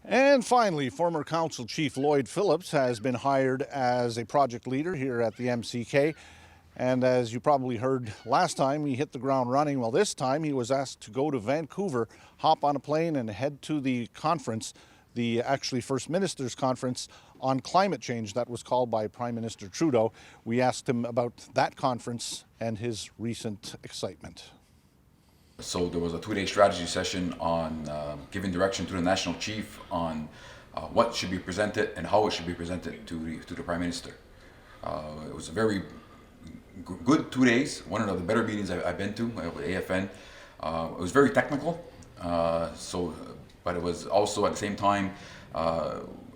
And finally, former Council Chief Lloyd Phillips has been hired as a project leader here at the MCK. And as you probably heard last time, he hit the ground running. Well, this time he was asked to go to Vancouver, hop on a plane and head to the conference, the actually First Minister's Conference on climate change that was called by Prime Minister Trudeau. We asked him about that conference and his recent excitement. So there was a two-day strategy session on giving direction to the national chief on what should be presented and how it should be presented to the Prime Minister. It was a very good 2 days, one of the better meetings I've been to with AFN. It was very technical, but it was also at the same time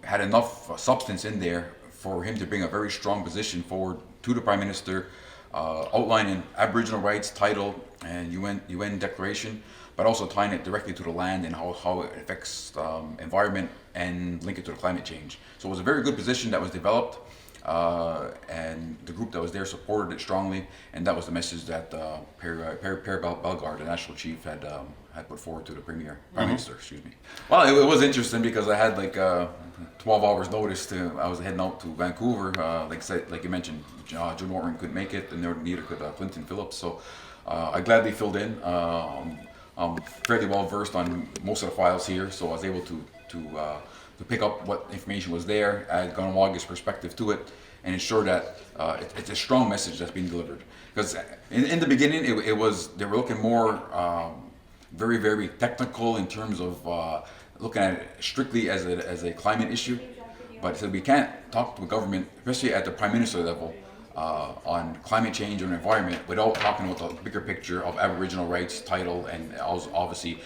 had enough substance in there for him to bring a very strong position forward to the Prime Minister, outlining Aboriginal rights, title, and UN declaration, but also tying it directly to the land and how it affects environment and link it to the climate change. So it was a very good position that was developed, and the group that was there supported it strongly, and that was the message that Per Bellegarde, the national chief, had put forward to the Prime Minister. Excuse me. Well, it was interesting because I had like 12 hours notice. I was heading out to Vancouver. Like you mentioned, Joe Norton couldn't make it, and neither could Clinton Phillips. So I gladly filled in. I'm fairly well versed on most of the files here, so I was able to pick up what information was there, add Kahnawake perspective to it, and ensure that it's a strong message that's being delivered. Because in the beginning, they were looking more very, very technical in terms of looking at it strictly as a climate issue. But so we can't talk to a government, especially at the Prime Minister level, on climate change and environment without talking about the bigger picture of Aboriginal rights, title, and also obviously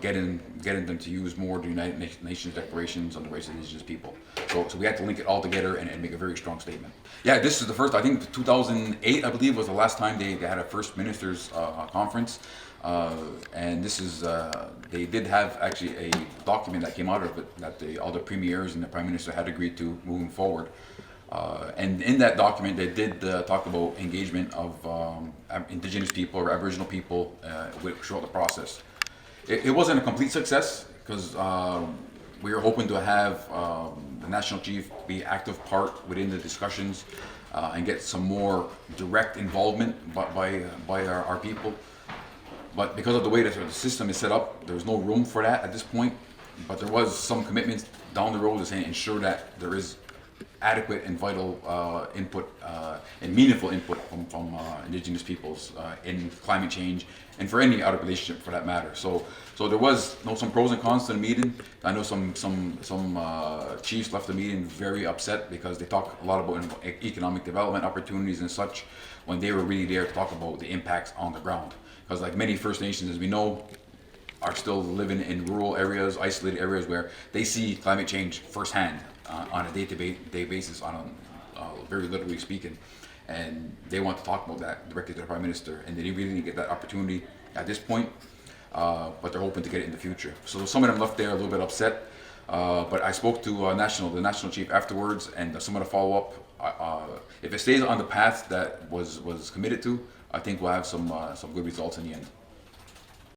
getting them to use more the United Nations declarations on the rights of indigenous people. So we had to link it all together and make a very strong statement. Yeah, this is the first, I think 2008, I believe, was the last time they had a First Ministers Conference. And this is, they did have actually a document that came out of it that all the premiers and the Prime Minister had agreed to moving forward. And in that document, they did talk about engagement of indigenous people or Aboriginal people throughout the process. It wasn't a complete success because we were hoping to have the national chief be active part within the discussions and get some more direct involvement by our people. But because of the way that the system is set up, there was no room for that at this point. But there was some commitments down the road to say ensure that there is adequate and vital input and meaningful input from indigenous peoples in climate change and for any other relationship for that matter. So there was some pros and cons to the meeting. I know some chiefs left the meeting very upset because they talk a lot about economic development opportunities and such when they were really there to talk about the impacts on the ground. Because like many First Nations, as we know, are still living in rural areas, isolated areas where they see climate change firsthand on a day-to-day basis, very literally speaking, and they want to talk about that directly to the Prime Minister, and they didn't really get that opportunity at this point, but they're hoping to get it in the future. So some of them left there a little bit upset, but I spoke to the national chief afterwards, and some of the follow-up. If it stays on the path that was committed to, I think we'll have some good results in the end.